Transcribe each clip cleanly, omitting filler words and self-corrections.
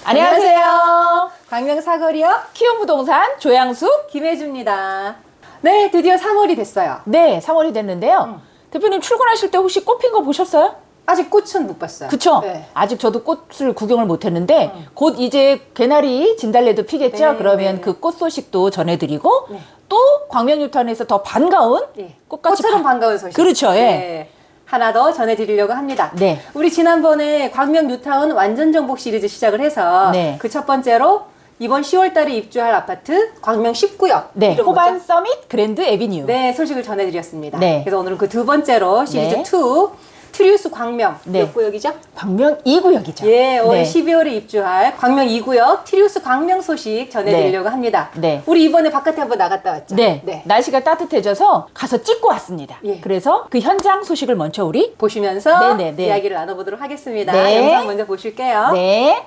안녕하세요. 광명 사거리역 키움부동산 조양수. 김혜주입니다. 네, 드디어 3월이 됐어요. 네, 3월이 됐는데요. 대표님 출근하실 때 혹시 꽃 핀 거 보셨어요? 아직 꽃은 못 봤어요. 그쵸? 네. 아직 저도 꽃을 구경을 못 했는데 곧 이제 개나리 진달래도 피겠죠? 네, 그러면 네. 그 꽃 소식도 전해드리고 네. 또 광명뉴타운에서 더 반가운 예. 꽃같이 꽃처럼 반가운 소식. 그렇죠. 예. 네. 하나 더 전해드리려고 합니다. 네. 우리 지난번에 광명 뉴타운 완전 정복 시리즈 시작을 해서 네. 그 첫 번째로 이번 10월 달에 입주할 아파트 광명 10구역. 네, 이름 호반 뭐죠? 서밋 그랜드 에비뉴. 네, 소식을 전해드렸습니다. 네. 그래서 오늘은 그 두 번째로 시리즈 네. 2 트리우스 광명 네. 몇 구역이죠? 광명 2구역이죠. 예, 올 네. 12월에 입주할 광명 2구역 트리우스 광명 소식 전해드리려고 합니다. 네. 우리 이번에 바깥에 한번 나갔다 왔죠? 네. 날씨가 따뜻해져서 가서 찍고 왔습니다. 예. 그래서 그 현장 소식을 먼저 우리 보시면서 네. 이야기를 나눠보도록 하겠습니다. 네. 영상 먼저 보실게요. 네.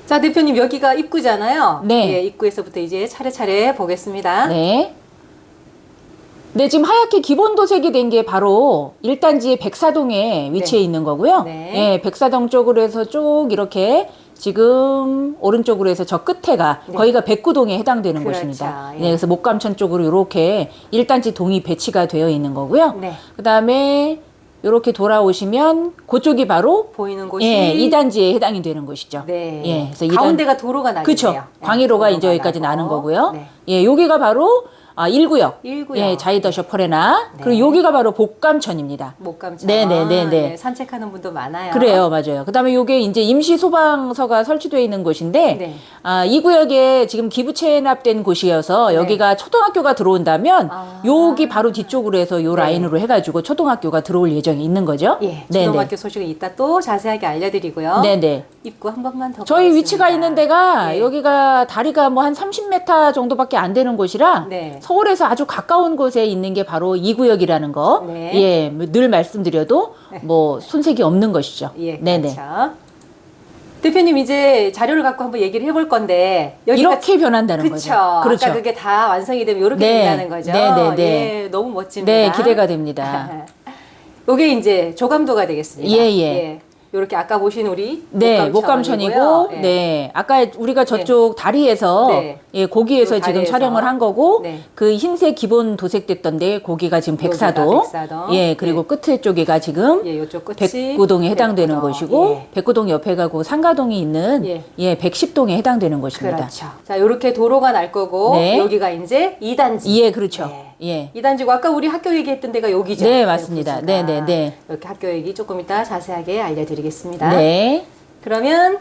자, 대표님 여기가 입구잖아요. 네. 예, 입구에서부터 이제 차례차례 보겠습니다. 네. 네, 지금 하얗게 기본 도색이 된 게 바로 1단지의 백사동에 위치해 있는 거고요. 네. 예, 백사동 쪽으로 해서 쭉 이렇게 지금 오른쪽으로 해서 저 끝에가 네. 거기가 백구동에 해당되는 그렇죠. 곳입니다. 예. 네, 그래서 목감천 쪽으로 이렇게 1단지 동이 배치가 되어 있는 거고요. 네. 그다음에 이렇게 돌아오시면 그쪽이 바로 보이는 곳이 예, 2단지에 해당이 되는 곳이죠. 네. 예, 그래서 가운데가 도로가 나겠네요. 그렇죠. 광희로가 도로가 이제 여기까지 나고. 나는 거고요. 네. 예, 여기가 바로 1구역. 1구역. 예, 자이더 셔퍼레나. 네. 그리고 여기가 바로 복감천입니다. 목감천. 네네네네. 산책하는 분도 많아요. 그래요, 맞아요. 그다음에 요게 이제 임시 소방서가 설치되어 있는 곳인데, 네. 이 구역에 지금 기부 체납된 곳이어서 네. 여기가 초등학교가 들어온다면 아. 여기 바로 뒤쪽으로 해서 요 네. 라인으로 해가지고 초등학교가 들어올 예정이 있는 거죠. 예, 네네. 초등학교 소식은 이따 또 자세하게 알려드리고요. 네네. 입구 한 번만 더 저희 보겠습니다. 위치가 있는 데가 네. 여기가 다리가 뭐 한 30m 정도밖에 안 되는 곳이라 네. 서울에서 아주 가까운 곳에 있는 게 바로 이 구역이라는 거. 네. 예, 늘 말씀드려도 뭐 손색이 없는 것이죠. 예, 네네. 그렇죠. 대표님 이제 자료를 갖고 한번 얘기를 해볼 건데 여기가 이렇게 변한다는 그쵸. 거죠. 그렇죠. 아까 그게 다 완성이 되면 이렇게 네. 된다는 거죠. 네네네. 예, 너무 멋집니다. 네, 기대가 됩니다. 요게 이제 조감도가 되겠습니다. 예. 요렇게 아까 보신 우리 네, 목감천이고요. 목감천이고, 예. 네, 아까 우리가 저쪽 다리에서, 네. 예, 거기에서 요 지금 다리에서. 촬영을 한 거고, 네. 그 흰색 기본 도색됐던데, 거기가 지금 여기가 백사동, 백사동. 예, 그리고 끝에 쪽에가 지금 예, 요쪽 끝이 백구동에 해당되는 백구동. 곳이고, 예. 백구동 옆에 가고 상가동이 있는, 예. 예, 110동에 해당되는 곳입니다. 그렇죠. 자, 요렇게 도로가 날 거고 네. 여기가 이제 2단지. 예, 그렇죠. 네. 예. 2단지고 아까 우리 학교 얘기했던 데가 여기죠. 네, 맞습니다. 부지가. 네네네. 이렇게 학교 얘기 조금 이따 자세하게 알려드리겠습니다. 네. 그러면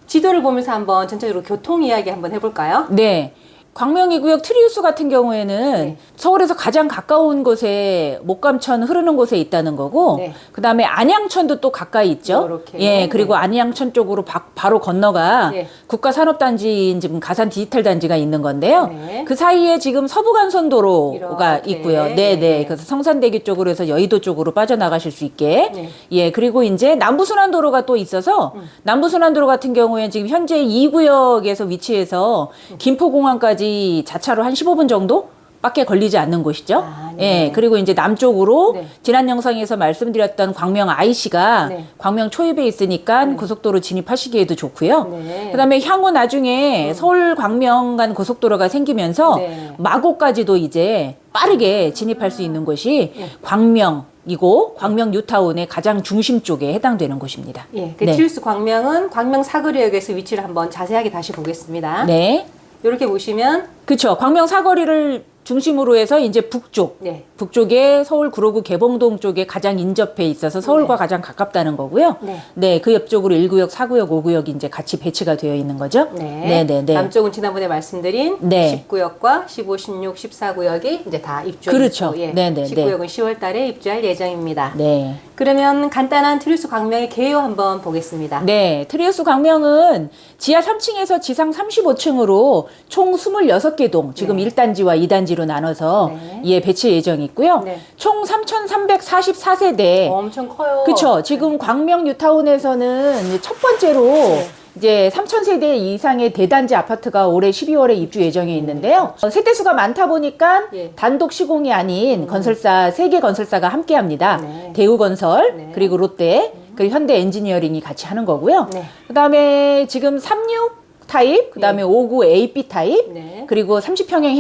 지도를 보면서 한번 전체적으로 교통 이야기 한번 해볼까요? 네. 광명이구역 트리우스 같은 경우에는 네. 서울에서 가장 가까운 곳에 목감천 흐르는 곳에 있다는 거고, 네. 그다음에 안양천도 또 가까이 있죠. 요렇게. 예, 그리고 네. 안양천 쪽으로 바로 건너가 네. 국가산업단지인 지금 가산 디지털 단지가 있는 건데요. 네. 그 사이에 지금 서부간선도로가 이렇게. 있고요. 네, 네. 네. 그래서 성산대교 쪽으로 해서 여의도 쪽으로 빠져나가실 수 있게. 네. 예, 그리고 이제 남부순환도로가 또 있어서 남부순환도로 같은 경우에 지금 현재 2구역에서 위치해서 김포공항까지 자차로 한 15분 정도? 밖에 걸리지 않는 곳이죠. 아, 네. 예, 그리고 이제 남쪽으로 네. 지난 영상에서 말씀드렸던 광명 IC가 네. 광명 초입에 있으니까 고속도로 진입하시기에도 좋고요. 네. 그다음에 향후 나중에 서울 광명 간 고속도로가 생기면서 네. 마곡까지도 이제 빠르게 진입할 수 있는 곳이 네. 광명이고 광명 뉴타운의 가장 중심 쪽에 해당되는 곳입니다. 예, 그 네. 트리우스 광명은 광명 사거리역에서 위치를 한번 자세하게 다시 보겠습니다. 네. 이렇게 보시면 그렇죠. 광명 사거리를 중심으로 해서 이제 북쪽, 네. 북쪽에 서울 구로구 개봉동 쪽에 가장 인접해 있어서 서울과 네. 가장 가깝다는 거고요. 네. 네, 그 옆쪽으로 1구역, 4구역, 5구역이 이제 같이 배치가 되어 있는 거죠. 네. 네. 남쪽은 지난번에 말씀드린 네. 10구역과 15, 16, 14구역이 이제 다 입주. 그렇죠. 예. 네네네. 19구역은 10월 달에 입주할 예정입니다. 네. 그러면 간단한 트리우스 광명의 개요 한번 보겠습니다. 네, 트리우스 광명은 지하 3층에서 지상 35층으로 총 26개 동, 지금 네. 1단지와 2단지로 나눠서 네. 예, 배치 예정이 있고요. 네. 총 3,344세대. 엄청 커요. 그렇죠. 지금 광명 뉴타운에서는 첫 번째로 이제 3,000세대 이상의 대단지 아파트가 올해 12월에 입주 예정에 있는데요. 세대수가 많다 보니까 예. 단독 시공이 아닌 건설사, 3개 건설사가 함께 합니다. 네. 대우건설, 네. 그리고 롯데, 그 현대 엔지니어링이 같이 하는 거고요. 네. 그다음에 지금 36 타입, 그다음에 59 AB 타입, 네. 그리고 30평형에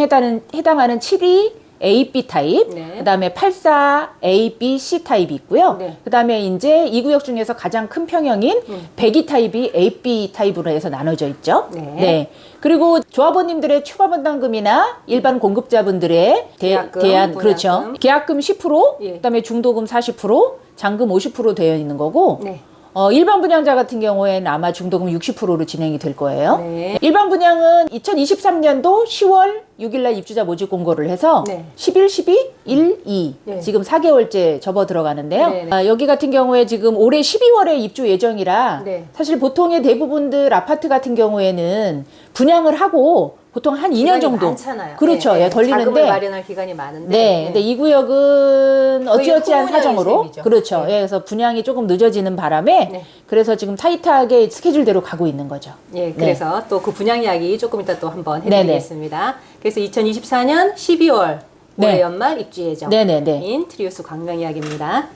해당하는 72 AB 타입, 네. 그다음에 84 AB C 타입이 있고요. 네. 그다음에 이제 이 구역 중에서 가장 큰 평형인 102 타입이 AB 타입으로 해서 나눠져 있죠. 네. 그리고 조합원님들의 추가 분담금이나 일반 공급자분들의 계약금, 대한 분양금. 그렇죠. 계약금 10%, 예. 그다음에 중도금 40%, 잔금 50% 되어 있는 거고. 네. 일반 분양자 같은 경우에는 아마 중도금 60%로 진행이 될 거예요. 네. 일반 분양은 2023년도 10월 6일날 입주자 모집 공고를 해서 네. 11, 12, 1, 2 네. 지금 4개월째 접어 들어가는데요. 네, 네. 여기 같은 경우에 지금 올해 12월에 입주 예정이라 네. 사실 보통의 대부분들 아파트 같은 경우에는 분양을 하고 보통 한 2년 기간이 정도 많잖아요. 그렇죠. 네, 예, 네. 걸리는데 자금을 마련할 기간이 많은데. 네, 근데 이 구역은 어찌어찌한 후분양인 사정으로 셈이죠. 그렇죠. 네. 예, 그래서 분양이 조금 늦어지는 바람에 네. 그래서 지금 타이트하게 스케줄대로 가고 있는 거죠. 예, 그래서 또 그 분양 이야기 조금 이따 또 한번 해드리겠습니다. 그래서 2024년 12월 올해 네. 연말 입주 네네네. 예정인 트리우스 광명 이야기입니다.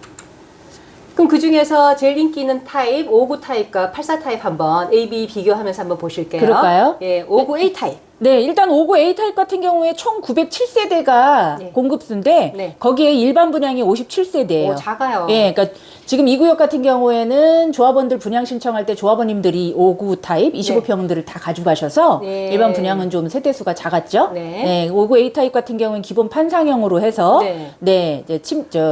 그럼 그 중에서 제일 인기 있는 타입 59 타입과 84 타입 한번 A, B 비교하면서 한번 보실게요. 그럴까요? 예, 59A 타입. 네, 일단 59A 타입 같은 경우에 총 907세대가 네. 공급수인데 네. 거기에 일반 분양이 57세대예요. 오, 작아요. 예, 그러니까 지금 이 구역 같은 경우에는 조합원들 분양 신청할 때 조합원님들이 59 타입 25평들을 다 가져가셔서 네. 일반 분양은 좀 세대수가 작았죠. 네. 59A 타입 같은 경우는 기본 판상형으로 해서 네. 이제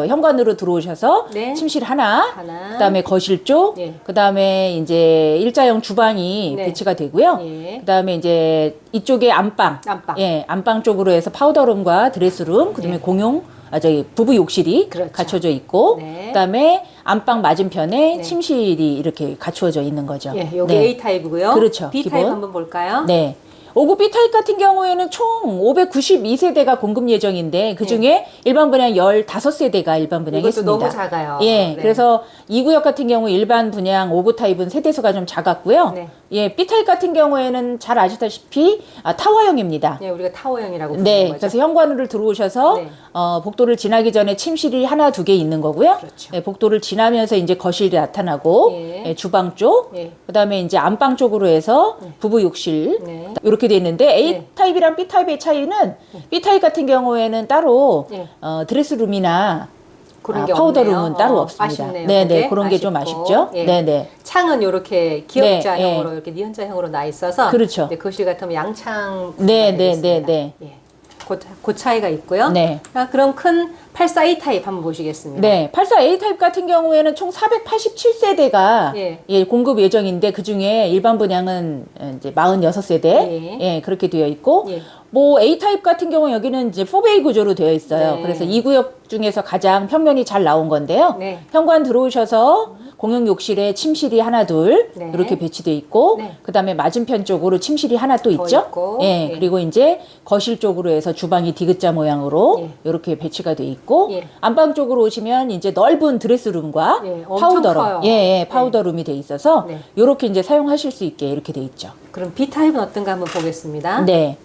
현관으로 들어오셔서 네. 침실 하나, 하나. 그다음에 거실 쪽, 네. 그다음에 이제 일자형 주방이 네. 배치가 되고요. 예. 그다음에 이제 이쪽에 안방, 안방. 예, 안방 쪽으로 해서 파우더룸과 드레스룸, 그다음에 네. 공용 저기 부부 욕실이 그렇죠. 갖춰져 있고, 네. 그다음에 안방 맞은편에 네. 침실이 이렇게 갖추어져 있는 거죠. 예, 여기 네. A 타입이고요. 그렇죠. B 기본. 타입 한번 볼까요? 네. 59 B 타입 같은 경우에는 총 592세대가 공급 예정인데 그 중에 일반 분양 15세대가 일반 분양했습니다. 이것도 너무 작아요. 예, 네. 그래서 이 구역 같은 경우 일반 분양 59 타입은 세대수가 좀 작았고요. 네. 예, B 타입 같은 경우에는 잘 아시다시피 타워형입니다. 예, 우리가 타워형이라고 부르는 네, 거죠. 그래서 현관으로 들어오셔서 네. 복도를 지나기 전에 침실이 하나, 두 개 있는 거고요. 그렇죠. 네, 복도를 지나면서 이제 거실이 나타나고 예. 예, 주방 쪽, 예. 그다음에 이제 안방 쪽으로 해서 부부 욕실 네. 이렇게 돼 있는데 A 네. 타입이랑 B 타입의 차이는 B 타입 같은 경우에는 따로 네. 드레스룸이나 그런 게 파우더룸은 없네요. 따로 없습니다. 아쉽네요. 네네, 그게 그런 게 좀 아쉽고. 아쉽죠. 예. 네네. 창은 이렇게 기역자형으로 네, 이렇게 니은자형으로 나 있어서 그렇죠. 네, 거실 같으면 양창 네, 네, 되겠습니다. 네, 예. 그 차이가 있고요. 네. 그럼 큰 84A 타입 한번 보시겠습니다. 네, 84A 타입 같은 경우에는 총 487세대가 예. 공급 예정인데 그 중에 일반 분양은 이제 46세대 예. 그렇게 되어 있고 예. 뭐 A 타입 같은 경우 여기는 이제 4베이 구조로 되어 있어요. 네. 그래서 이 구역 중에서 가장 평면이 잘 나온 건데요. 네. 현관 들어오셔서 공용 욕실에 침실이 하나 둘 네. 이렇게 배치돼 있고 네. 그다음에 맞은편 쪽으로 침실이 하나 또 더 있죠. 있고. 예. 예. 그리고 이제 거실 쪽으로 해서 주방이 디귿자 모양으로 예. 이렇게 배치가 돼 있고 예. 안방 쪽으로 오시면 이제 넓은 드레스룸과 예, 엄청 파우더룸, 커요. 파우더룸이 돼 있어서 네. 이렇게 이제 사용하실 수 있게 이렇게 돼 있죠. 그럼 B 타입은 어떤가 한번 보겠습니다. 네.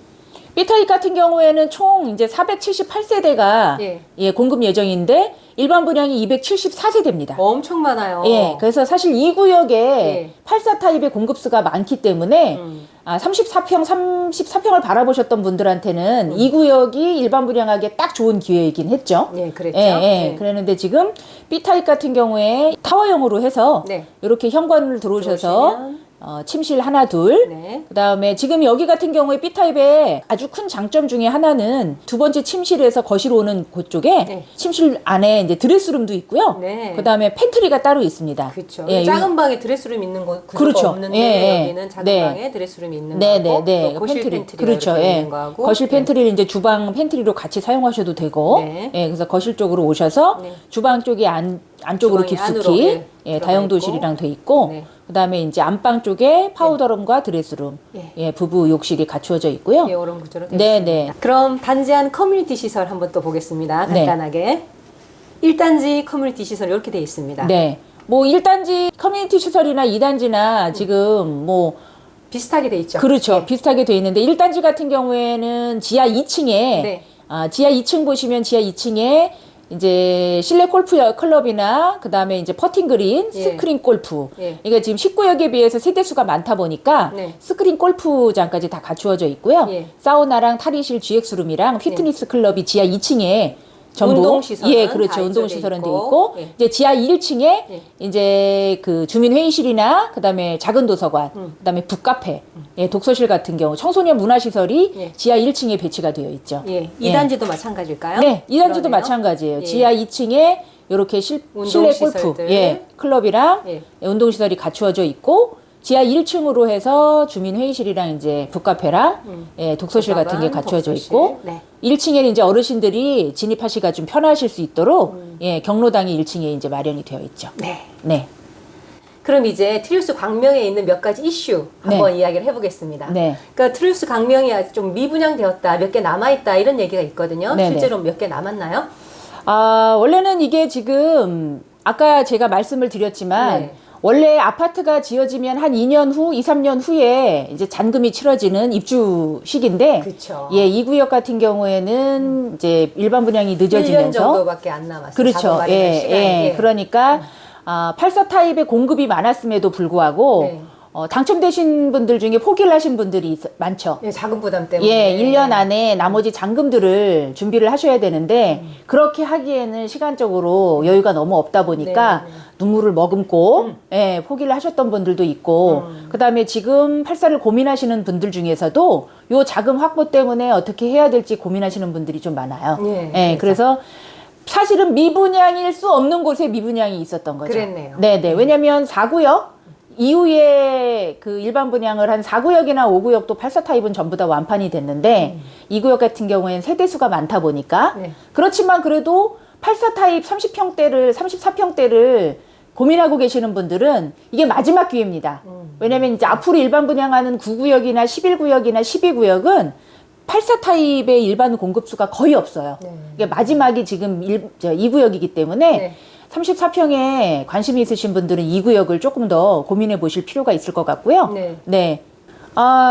B타입 같은 경우에는 총 이제 478세대가 예. 공급 예정인데 일반 분양이 274세대입니다. 엄청 많아요. 예, 그래서 사실 이 구역에 예. 84 타입의 공급수가 많기 때문에 34평을 바라보셨던 분들한테는 이 구역이 일반 분양하기에 딱 좋은 기회이긴 했죠. 예, 그랬죠. 예. 그랬는데 지금 B 타입 같은 경우에 타워형으로 해서 네. 이렇게 현관을 들어오셔서 들어오시면 침실 하나 둘 네. 그다음에 지금 여기 같은 경우에 B타입의 아주 큰 장점 중에 하나는 두 번째 침실에서 거실 오는 그쪽에 네. 침실 안에 이제 드레스룸도 있고요. 네. 그다음에 팬트리가 따로 있습니다. 그렇죠. 예, 작은 방에 드레스룸 있는 거 구조가 그렇죠. 없는데 예, 여기는 작은 네. 방에 드레스룸이 있는 네, 거고 네, 네. 또 거실 팬트리가 그렇죠. 이렇게 예. 있는 거하고 거실 팬트리를 이제 주방 팬트리로 같이 사용하셔도 되고, 네. 예, 그래서 거실 쪽으로 오셔서 네. 주방 쪽이 안쪽으로 주방이 안으로, 깊숙이 들어가 다용도실이랑 돼 있고, 네. 그다음에 이제 안방 쪽에 파우더룸과 드레스룸, 예. 부부 욕실이 갖추어져 있고요. 예, 이런 구조로 되어 네, 있습니다. 네. 그럼 단지 안 커뮤니티 시설 한번 또 보겠습니다. 네. 간단하게. 1단지 커뮤니티 시설 이렇게 되어 있습니다. 네. 뭐 1단지 커뮤니티 시설이나 2단지나 지금 뭐 비슷하게 돼 있죠. 그렇죠. 예. 비슷하게 돼 있는데 1단지 같은 경우에는 지하 2층에 네. 지하 2층 보시면 지하 2층에 이제 실내 골프 클럽이나 그다음에 이제 퍼팅 그린, 예. 스크린 골프. 예. 그러니까 지금 19역에 비해서 세대 수가 많다 보니까 네. 스크린 골프장까지 다 갖추어져 있고요. 예. 사우나랑 탈의실 GX룸이랑 피트니스 클럽이 지하 2층에 전부 운동시설은 예, 다 그렇죠. 있어져 운동시설은 돼 있고. 있고 예. 이제 지하 1층에 예. 이제 그 주민 회의실이나 그다음에 작은 도서관, 그다음에 북카페, 예, 독서실 같은 경우 청소년 문화시설이 예. 지하 1층에 배치가 되어 있죠. 예. 2단지도 마찬가지일까요? 네, 2단지도 그러네요. 마찬가지예요. 예. 지하 2층에 이렇게 실내 운동시설들. 골프, 예, 클럽이랑 예. 운동시설이 갖추어져 있고 지하 1층으로 해서 주민 회의실이랑 이제 북카페랑 예, 독서실 같은 게 도서관, 갖추어져 독서실. 있고 네. 1층에는 이제 어르신들이 진입하시기가 좀 편하실 수 있도록 예, 경로당이 1층에 이제 마련이 되어 있죠. 네. 네. 그럼 이제 트리우스 광명에 있는 몇 가지 이슈 한번 네. 이야기를 해보겠습니다. 네. 그러니까 트리우스 광명이 아직 좀 미분양되었다, 몇 개 남아있다 이런 얘기가 있거든요. 네네. 실제로 몇 개 남았나요? 아, 원래는 이게 지금 아까 제가 말씀을 드렸지만 네. 원래 아파트가 지어지면 한 2년 후, 2, 3년 후에 이제 잔금이 치러지는 입주식인데 그쵸. 예, 이 구역 같은 경우에는 이제 일반 분양이 1년 늦어지면서 정도밖에 안 남았어요. 자금 그렇죠. 마련할 예, 시간이. 예. 그러니까 84 타입의 공급이 많았음에도 불구하고 네. 당첨되신 분들 중에 포기를 하신 분들이 많죠. 예, 자금 부담 때문에. 예, 1년 안에 나머지 잔금들을 준비를 하셔야 되는데 그렇게 하기에는 시간적으로 여유가 너무 없다 보니까 네, 네. 눈물을 머금고 예, 포기를 하셨던 분들도 있고 그다음에 지금 84를 고민하시는 분들 중에서도 요 자금 확보 때문에 어떻게 해야 될지 고민하시는 분들이 좀 많아요. 예, 예, 그래서 사실은 미분양일 수 없는 곳에 미분양이 있었던 거죠. 그랬네요. 네, 네. 왜냐면 4구역 이후에 그 일반 분양을 한 4구역이나 5구역도 84 타입은 전부 다 완판이 됐는데 2구역 같은 경우에는 세대수가 많다 보니까 네. 그렇지만 그래도 84 타입 30평대를 34평대를 고민하고 계시는 분들은 이게 마지막 기회입니다. 왜냐면 이제 앞으로 일반 분양하는 9구역이나 11구역이나 12구역은 84 타입의 일반 공급수가 거의 없어요. 네. 이게 마지막이 지금 2구역이기 때문에 네. 34평에 관심이 있으신 분들은 2구역을 조금 더 고민해 보실 필요가 있을 것 같고요. 네. 네.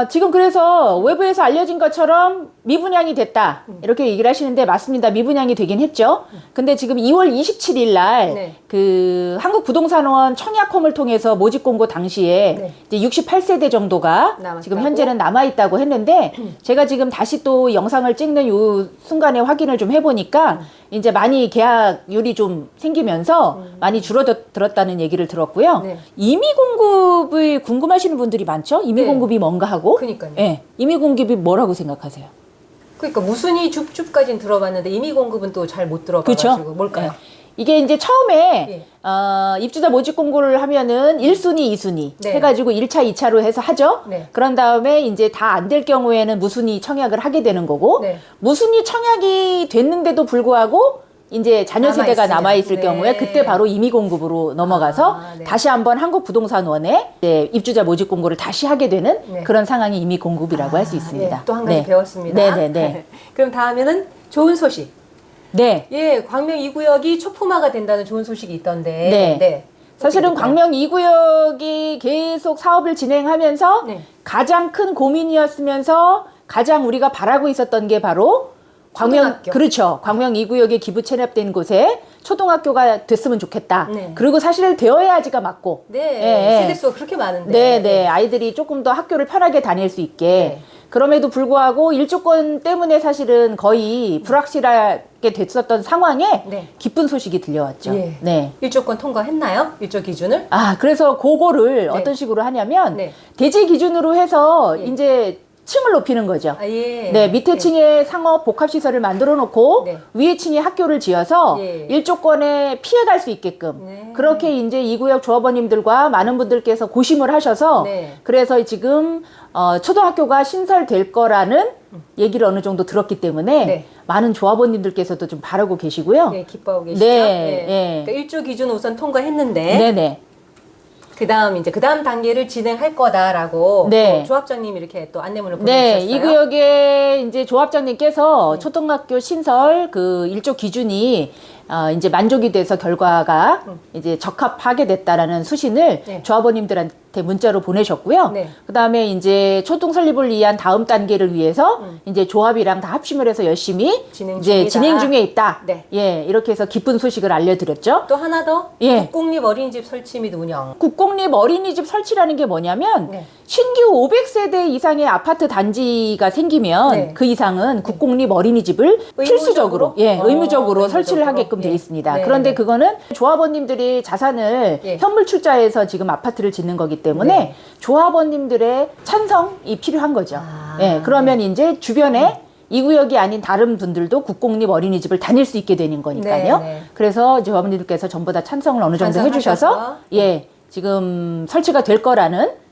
지금 그래서 외부에서 알려진 것처럼 미분양이 됐다. 이렇게 얘기를 하시는데 맞습니다. 미분양이 되긴 했죠. 근데 지금 2월 27일 날 네. 그 한국부동산원 청약홈을 통해서 모집 공고 당시에 네. 이제 68세대 정도가 남았다고? 지금 현재는 남아 있다고 했는데 제가 지금 다시 또 영상을 찍는 요 순간에 확인을 좀 해보니까 이제 많이 계약률이 좀 생기면서 많이 줄어들었다는 얘기를 들었고요. 네. 임의 공급을 궁금하시는 분들이 많죠. 임의 네. 공급이 뭔가 하고. 그러니까요. 예. 임의 공급이 뭐라고 생각하세요? 그러니까 무순위 줍줍까지는 들어봤는데 임의 공급은 또 잘 못 들어봐가지고 그렇죠? 뭘까요? 예. 이게 이제 처음에 예. 입주자 모집 공고를 하면은 1순위, 2순위 네. 해가지고 1차, 2차로 해서 하죠. 네. 그런 다음에 이제 다 안 될 경우에는 무순위 청약을 하게 되는 거고 네. 무순위 청약이 됐는데도 불구하고 이제 자녀 세대가 남아있으면. 남아있을 네. 경우에 그때 바로 임의 공급으로 넘어가서 네. 다시 한번 한국부동산원에 이제 입주자 모집 공고를 다시 하게 되는 네. 그런 상황이 임의 공급이라고 할 수 있습니다. 네, 또 한 가지 네. 배웠습니다. 네네네. 그럼 다음에는 좋은 소식. 네. 예, 광명 2구역이 초품화가 된다는 좋은 소식이 있던데. 네. 사실은 어떻게 광명 2구역이 계속 사업을 진행하면서 네. 가장 큰 고민이었으면서 가장 우리가 바라고 있었던 게 바로 광명, 초등학교. 그렇죠. 광명 2구역에 기부 체납된 곳에 초등학교가 됐으면 좋겠다. 네. 그리고 사실 되어야지가 맞고. 네, 예, 예. 세대수가 그렇게 많은데. 네, 네. 아이들이 조금 더 학교를 편하게 다닐 수 있게. 네. 그럼에도 불구하고 일조권 때문에 사실은 거의 불확실하게 됐었던 상황에 네. 기쁜 소식이 들려왔죠. 예. 네. 일조권 통과했나요? 일조 기준을? 그래서 그거를 네. 어떤 식으로 하냐면 네. 대지 기준으로 해서 예. 이제 층을 높이는 거죠. 예. 네, 밑에 층에 상업 복합시설을 만들어 놓고 네. 위에 층에 학교를 지어서 예. 일조권에 피해갈 수 있게끔 네. 그렇게 이제 이 구역 조합원님들과 많은 분들께서 고심을 하셔서 네. 그래서 지금 초등학교가 신설될 거라는 얘기를 어느 정도 들었기 때문에 네. 많은 조합원님들께서도 좀 바라고 계시고요. 네, 기뻐하고 계시죠? 네, 예. 그러니까 일조 기준 우선 통과했는데 네네. 그 다음 단계를 진행할 거다라고 네. 또 조합장님이 이렇게 또 안내문을 네, 보내주셨어요. 이 구역에 이제 조합장님께서 네. 초등학교 신설 그 일조 기준이 이제 만족이 돼서 결과가 이제 적합하게 됐다라는 수신을 네. 조합원님들한테 문자로 보내셨고요. 네. 그다음에 이제 초동 설립을 위한 다음 단계를 위해서 이제 조합이랑 다 합심을 해서 열심히 진행 이제 중이다. 진행 중에 있다. 네. 예, 이렇게 해서 기쁜 소식을 알려드렸죠. 또 하나 더 예. 국공립 어린이집 설치 및 운영. 국공립 어린이집 설치라는 게 뭐냐면 네. 신규 500세대 이상의 아파트 단지가 생기면 네. 그 이상은 국공립 어린이집을 필수적으로 의무적으로 설치를 하게끔 돼 있습니다. 네. 그런데 네. 그거는 조합원님들이 자산을 예. 현물 출자해서 지금 아파트를 짓는 거기 때문에 네. 조합원님들의 찬성이 필요한 거죠. 아, 예, 그러면 이제 주변에 이 구역이 아닌 다른 분들도 국공립 어린이집을 다닐 수 있게 되는 거니까요. 네, 네. 그래서 조합원님들께서 전부 다 찬성을 어느 정도 찬성하셔서. 해주셔서 예, 지금 설치가 될 거라는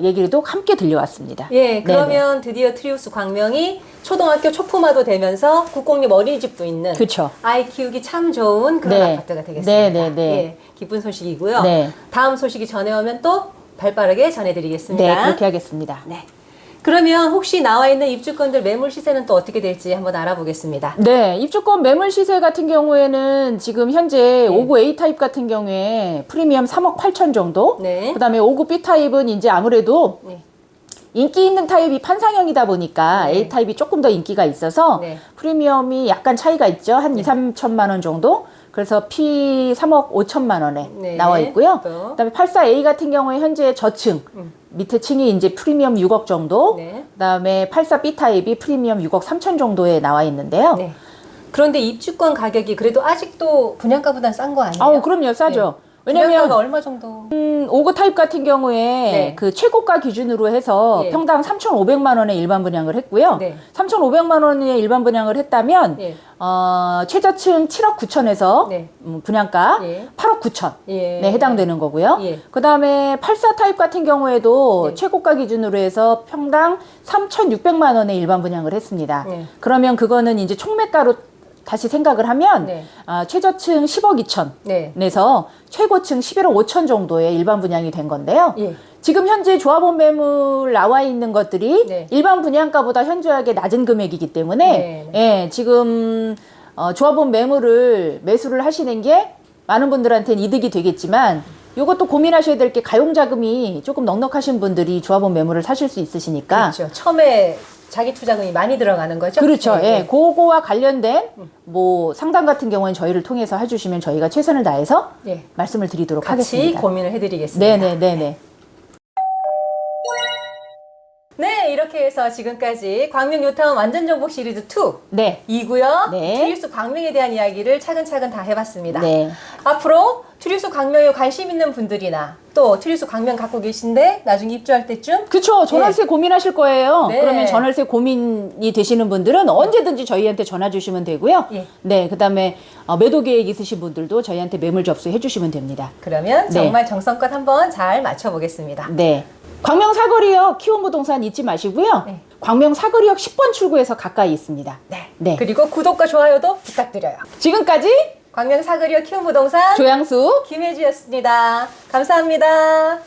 얘기도 함께 들려왔습니다. 예, 그러면 드디어 트리우스 광명이 초등학교 초품화도 되면서 국공립 어린이집도 있는 그쵸. 아이 키우기 참 좋은 그런 네. 아파트가 되겠습니다. 네, 네, 네. 예, 기쁜 소식이고요. 네. 다음 소식이 전해오면 또 발빠르게 전해드리겠습니다. 네, 그렇게 하겠습니다. 네. 그러면 혹시 나와 있는 입주권들 매물 시세는 또 어떻게 될지 한번 알아보겠습니다. 네, 입주권 매물 시세 같은 경우에는 지금 현재 5구 A 타입 같은 경우에 프리미엄 3억 8천 정도. 네. 그다음에 5구 B 타입은 이제 아무래도 네. 인기 있는 타입이 판상형이다 보니까 네. A 타입이 조금 더 인기가 있어서 네. 프리미엄이 약간 차이가 있죠. 한 2, 3천만 원 정도. 그래서 P 3억 5천만 원에 네. 나와 있고요. 또. 그다음에 84A 같은 경우에 현재 저층 밑에 층이 이제 프리미엄 6억 정도. 네. 그다음에 84B 타입이 프리미엄 6억 3천 정도에 나와 있는데요. 네. 그런데 입주권 가격이 그래도 아직도 분양가보다 싼 거 아니에요? 아우, 그럼요. 싸죠. 네. 왜냐면 분양가가 얼마 정도? 5구 타입 같은 경우에 네. 그 최고가 기준으로 해서 예. 평당 3,500만 원에 일반 분양을 했고요. 네. 3,500만 원에 일반 분양을 했다면 예. 최저층 7억 9천에서 네. 분양가 예. 8억 9천 예. 네, 해당되는 거고요. 예. 그다음에 84 타입 같은 경우에도 네. 최고가 기준으로 해서 평당 3,600만 원에 일반 분양을 했습니다. 네. 그러면 그거는 이제 총매가로 다시 생각을 하면 네. 최저층 10억 2천 네. 내서 최고층 11억 5천 정도의 일반 분양이 된 건데요. 예. 지금 현재 조합원 매물 나와 있는 것들이 네. 일반 분양가보다 현저하게 낮은 금액이기 때문에 네. 예, 지금 조합원 매물을 매수를 하시는 게 많은 분들한테는 이득이 되겠지만 이것도 고민하셔야 될 게 가용자금이 조금 넉넉하신 분들이 조합원 매물을 사실 수 있으시니까 그렇죠. 처음에 자기 투자금이 많이 들어가는 거죠? 그렇죠. 네. 예, 그거와 관련된 뭐 상담 같은 경우는 저희를 통해서 해주시면 저희가 최선을 다해서 예. 말씀을 드리도록 같이 하겠습니다. 고민을 해드리겠습니다. 네네네네. 네, 이렇게 해서 지금까지 광명 뉴타운 완전 정복 시리즈 2 네. 2구요. 네. 트리우스 광명에 대한 이야기를 차근차근 다 해봤습니다. 네. 앞으로 트리우스 광명에 관심 있는 분들이나 또 트리우스 광명 갖고 계신데 나중에 입주할 때쯤 그쵸. 전월세 고민하실 거예요. 네. 그러면 전월세 고민이 되시는 분들은 언제든지 저희한테 전화 주시면 되고요. 예. 네. 그 다음에 매도 계획 있으신 분들도 저희한테 매물 접수해 주시면 됩니다. 그러면 네. 정말 정성껏 한번 잘 맞춰보겠습니다. 네. 광명 사거리역 키움부동산 잊지 마시고요. 네. 광명 사거리역 10번 출구에서 가까이 있습니다. 네. 네. 그리고 구독과 좋아요도 부탁드려요. 지금까지 광명 사거리역 키움부동산 조양수 김혜주였습니다. 감사합니다.